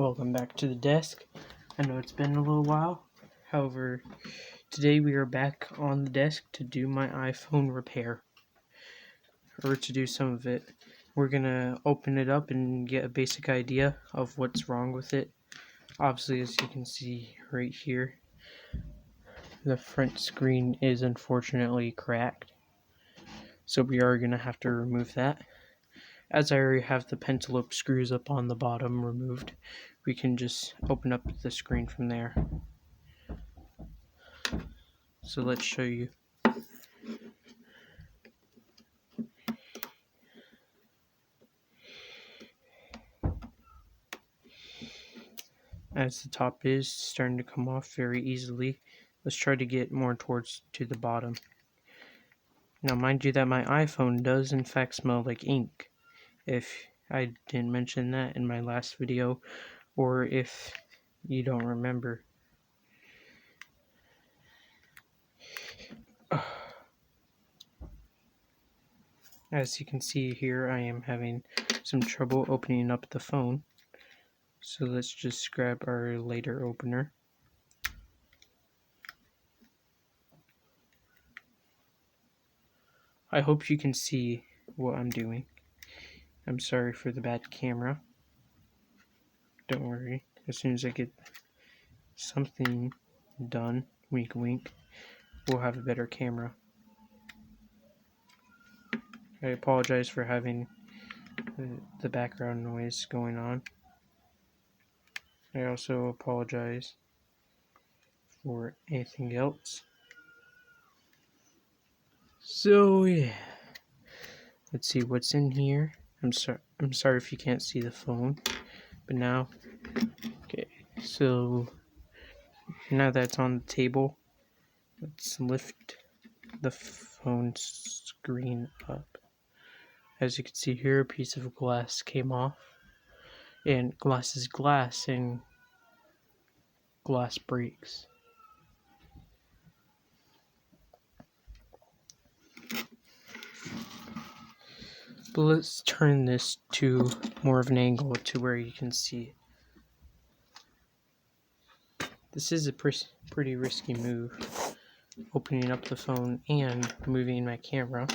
Welcome back to the desk. I know it's been a little while. However, today we are back on the desk to do my iPhone repair. Or to do some of it. We're gonna open it up and get a basic idea of what's wrong with it. Obviously, as you can see right here, the front screen is unfortunately cracked. So we are gonna have to remove that. As I already have the pentalobe screws up on the bottom removed, we can just open up the screen from there. So let's show you. As the top is starting to come off very easily, let's try to get more towards to the bottom. Now mind you that my iPhone does in fact smell like ink. If I didn't mention that in my last video, or if you don't remember. As you can see here, I am having some trouble opening up the phone. So let's just grab our later opener. I hope you can see what I'm doing. I'm sorry for the bad camera. Don't worry, as soon as I get something done, wink wink, we'll have a better camera. I apologize for having the background noise going on. I also apologize for anything else. So yeah, let's see what's in here. I'm sorry if you can't see the phone, but now, okay, so now that's on the table, let's lift the phone screen up. As you can see here, a piece of glass came off, and glass is glass, and glass breaks. But let's turn this to more of an angle to where you can see it. This is a pretty risky move, opening up the phone and moving my camera.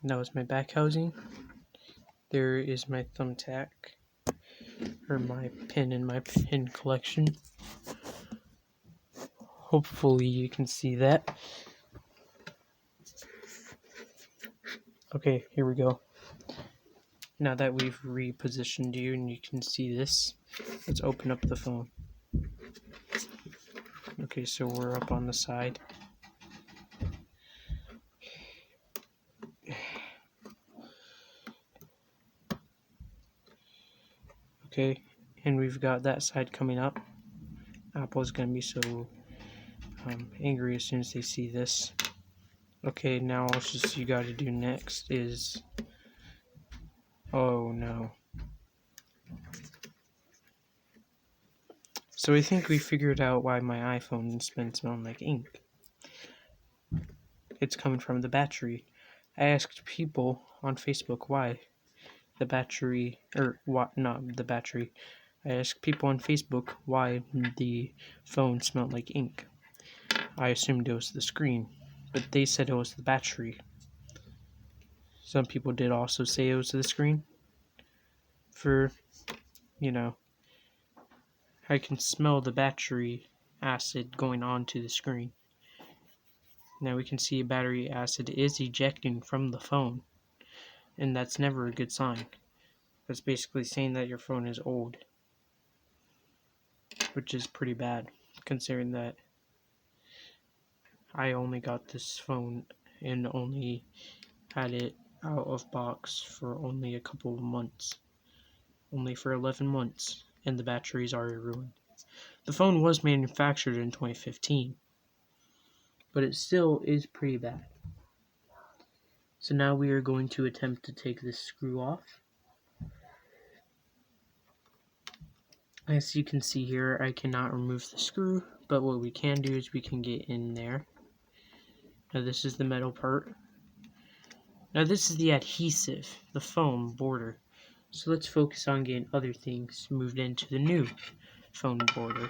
That was my back housing. There is my thumbtack, or my pin in my pin collection. Hopefully you can see that. Okay, here we go. Now that we've repositioned you and you can see this, let's open up the phone. Okay, so we're up on the side. Okay, and we've got that side coming up. Apple's gonna be so angry as soon as they see this. Okay, now all you gotta do next is, oh no. So I think we figured out why my iPhone's been smelling like ink. It's coming from the battery. I asked people on Facebook why the battery, or what, not the battery. I asked people on Facebook why the phone smelled like ink. I assumed it was the screen, but they said it was the battery. Some people did also say it was the screen. For, you know, I can smell the battery acid going onto the screen. Now we can see battery acid is ejecting from the phone, and that's never a good sign. That's basically saying that your phone is old, which is pretty bad, considering that I only got this phone and only had it out of box for only a couple of months. Only for 11 months, and the battery's already ruined. The phone was manufactured in 2015, but it still is pretty bad. So now we are going to attempt to take this screw off. As you can see here, I cannot remove the screw, but what we can do is we can get in there. Now this is the metal part. Now this is the adhesive, the foam border. So let's focus on getting other things moved into the new foam border.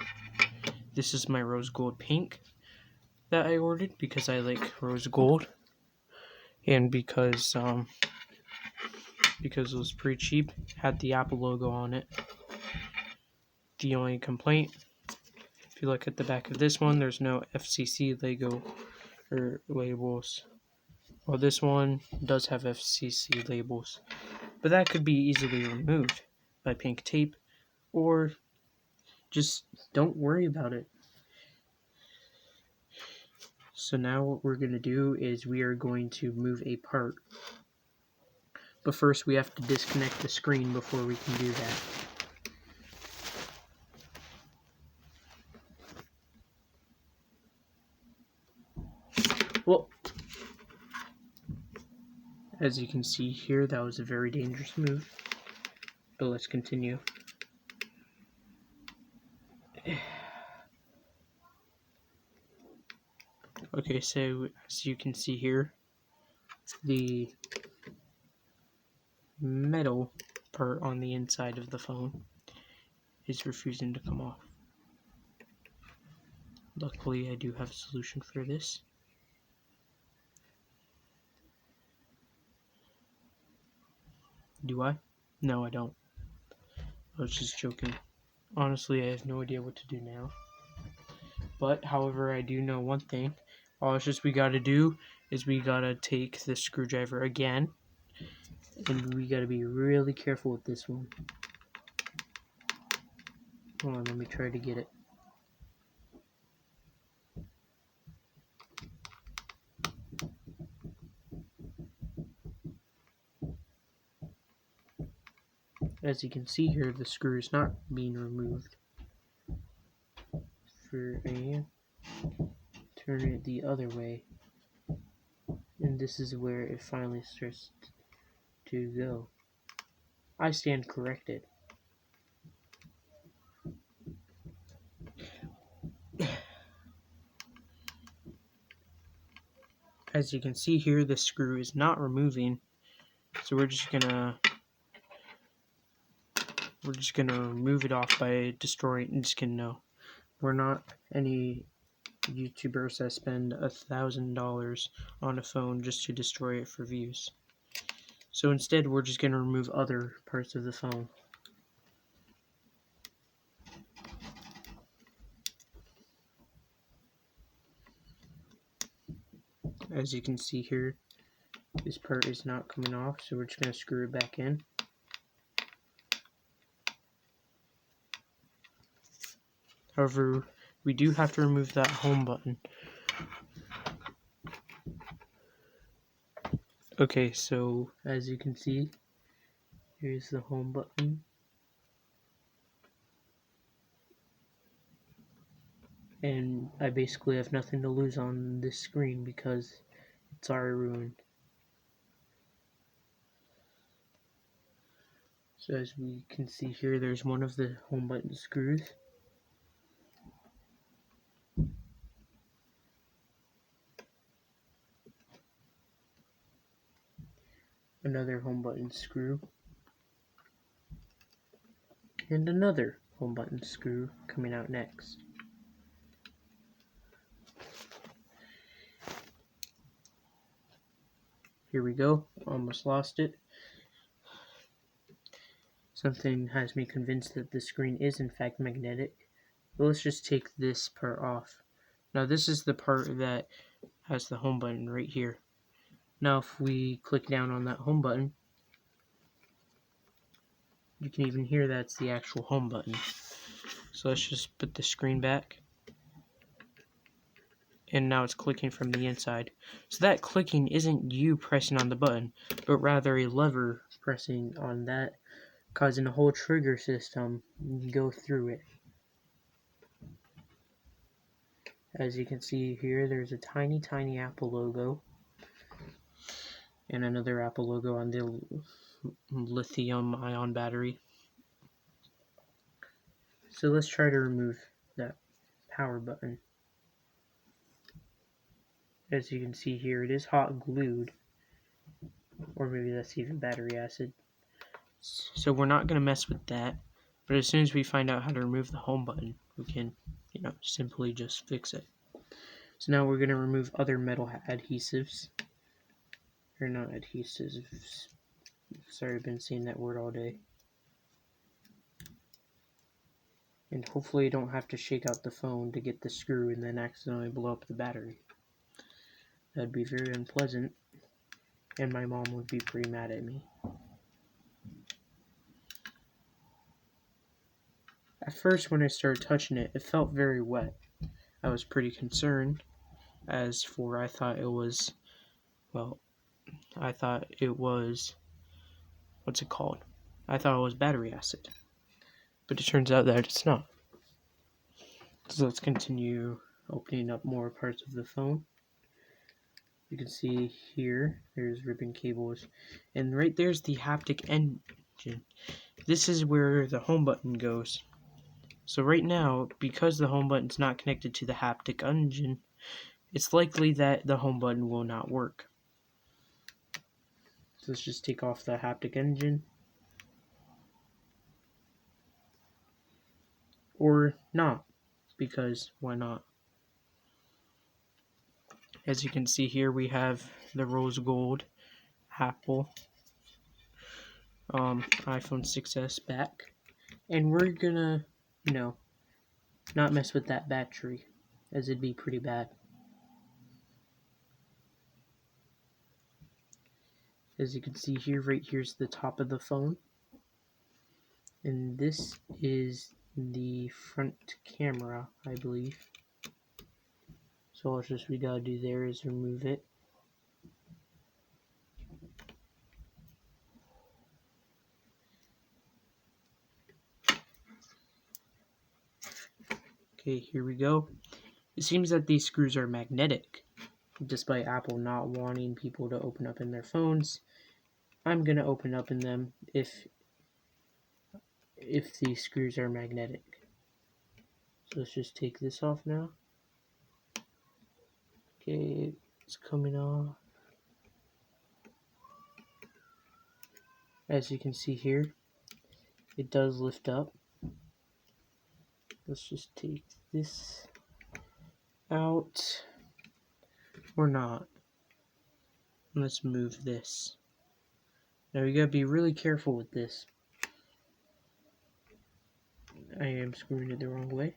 This is my rose gold pink that I ordered because I like rose gold, and because it was pretty cheap. Had the Apple logo on it. The only complaint, if you look at the back of this one, there's no FCC logo or labels. Well, this one does have FCC labels, but that could be easily removed by pink tape, or just don't worry about it. So now what we're going to do is we are going to move a part. But first we have to disconnect the screen before we can do that. Well, as you can see here, that was a very dangerous move. But let's continue. Okay, so as you can see here, the metal part on the inside of the phone is refusing to come off. Luckily, I do have a solution for this. Do I? No, I don't. I was just joking. Honestly, I have no idea what to do now. But, however, I do know one thing. All it's just we gotta do is we gotta take the screwdriver again, and we gotta be really careful with this one. Hold on, let me try to get it. As you can see here, the screw is not being removed. Turn it the other way, and this is where it finally starts to go. I stand corrected. As you can see here, the screw is not removing, so we're just gonna remove it off by destroying. Just kidding, no. We're not any YouTubers that spend $1,000 on a phone just to destroy it for views. So instead, we're just gonna remove other parts of the phone. As you can see here, this part is not coming off, so we're just gonna screw it back in. However, we do have to remove that home button. Okay, so as you can see, here's the home button. And I basically have nothing to lose on this screen because it's already ruined. So as we can see here, there's one of the home button screws. Another home button screw. And another home button screw coming out next. Here we go, almost lost it. Something has me convinced that the screen is in fact magnetic. But let's just take this part off. Now this is the part that has the home button right here. Now if we click down on that home button, you can even hear that's the actual home button. So let's just put the screen back. And now it's clicking from the inside. So that clicking isn't you pressing on the button, but rather a lever pressing on that, causing a whole trigger system go through it. As you can see here, there's a tiny, tiny Apple logo and another Apple logo on the lithium-ion battery. So let's try to remove that power button. As you can see here, it is hot glued. or maybe that's even battery acid. So we're not going to mess with that, but as soon as we find out how to remove the home button, we can, simply just fix it. So now we're going to remove other metal adhesives, or not adhesives, sorry, I've been saying that word all day. And hopefully I don't have to shake out the phone to get the screw and then accidentally blow up the battery. That'd be very unpleasant, and my mom would be pretty mad at me. At first, when I started touching it, it felt very wet. I was pretty concerned, as for I thought it was, what's it called? I thought it was battery acid. But it turns out that it's not. So let's continue opening up more parts of the phone. You can see here, there's ribbon cables, and right there's the haptic engine. This is where the home button goes. So right now, because the home button's not connected to the haptic engine, it's likely that the home button will not work. So let's just take off the haptic engine. Or not, because why not? As you can see here, we have the rose gold Apple iPhone 6s back, and we're gonna, not mess with that battery, as it'd be pretty bad. As you can see here, right here's the top of the phone, and this is the front camera, I believe. So all just we gotta do there is remove it. Okay, here we go. It seems that these screws are magnetic. Despite Apple not wanting people to open up in their phones, I'm gonna open up in them if these screws are magnetic. So let's just take this off now. Okay, it's coming off. As you can see here, it does lift up. Let's just take this out, or not. Let's move this. Now we gotta be really careful with this. I am screwing it the wrong way.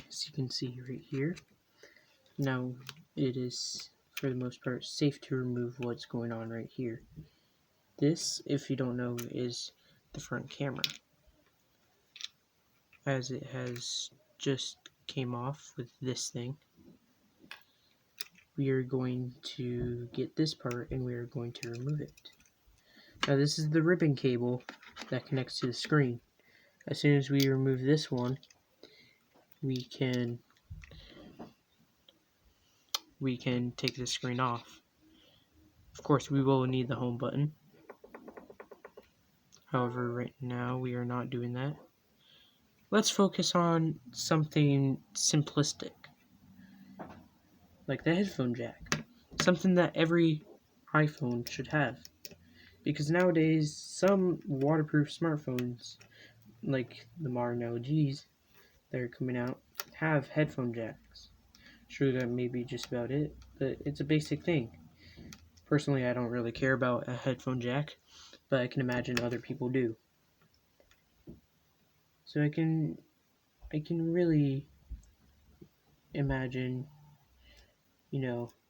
As you can see right here, now it is, for the most part, safe to remove what's going on right here. This, if you don't know, is the front camera, as it has just came off with this thing. We are going to get this part and we are going to remove it. Now this is the ribbon cable that connects to the screen. As soon as we remove this one, we can take the screen off. Of course, we will need the home button. However, right now we are not doing that. Let's focus on something simplistic, like the headphone jack. Something that every iPhone should have. Because nowadays, some waterproof smartphones, like the modern LGs that are coming out, have headphone jacks. Sure, that may be just about it, but it's a basic thing. Personally, I don't really care about a headphone jack, but I can imagine other people do. So I can really imagine,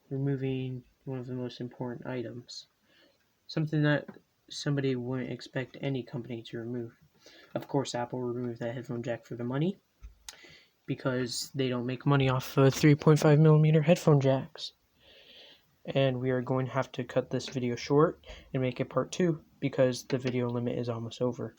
removing one of the most important items. Something that somebody wouldn't expect any company to remove. Of course, Apple removed that headphone jack for the money, because they don't make money off of 3.5mm headphone jacks. And we are going to have to cut this video short and make it part 2, because the video limit is almost over.